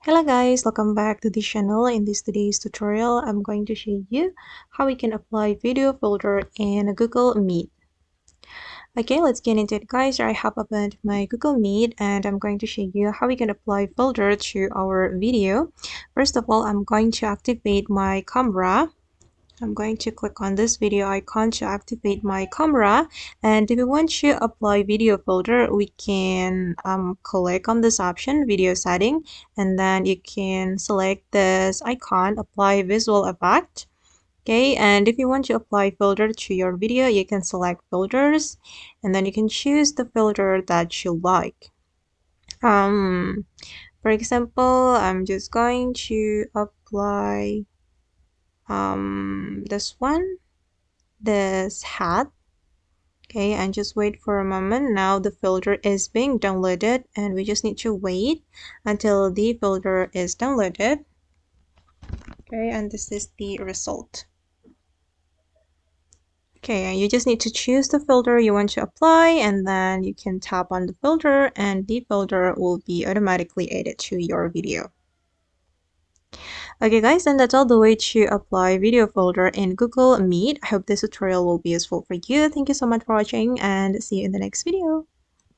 Hello guys, welcome back to the channel. In this today's tutorial, I'm going to show you how we can apply video folder in Google Meet. Okay, let's get into it guys. I have opened my Google Meet and I'm going to show you how we can apply folder to our video. First of all, I'm going to activate my camera. I'm going to click on this video icon to activate my camera, and if we want to apply video folder, we can click on this option, video setting, and then you can select this icon, apply visual effect. Okay, and if you want to apply filter to your video, you can select filters, and then you can choose the filter that you like. For example, I'm just going to apply this one, this hat. Okay, and just wait for a moment. Now the filter is being downloaded and we just need to wait until the filter is downloaded. Okay, and this is the result. Okay, and you just need to choose the filter you want to apply, and then you can tap on the filter and the filter will be automatically added to your video. Okay guys, and that's all the way to apply video folder in Google Meet. I hope this tutorial will be useful for you. Thank you so much for watching and see you in the next video.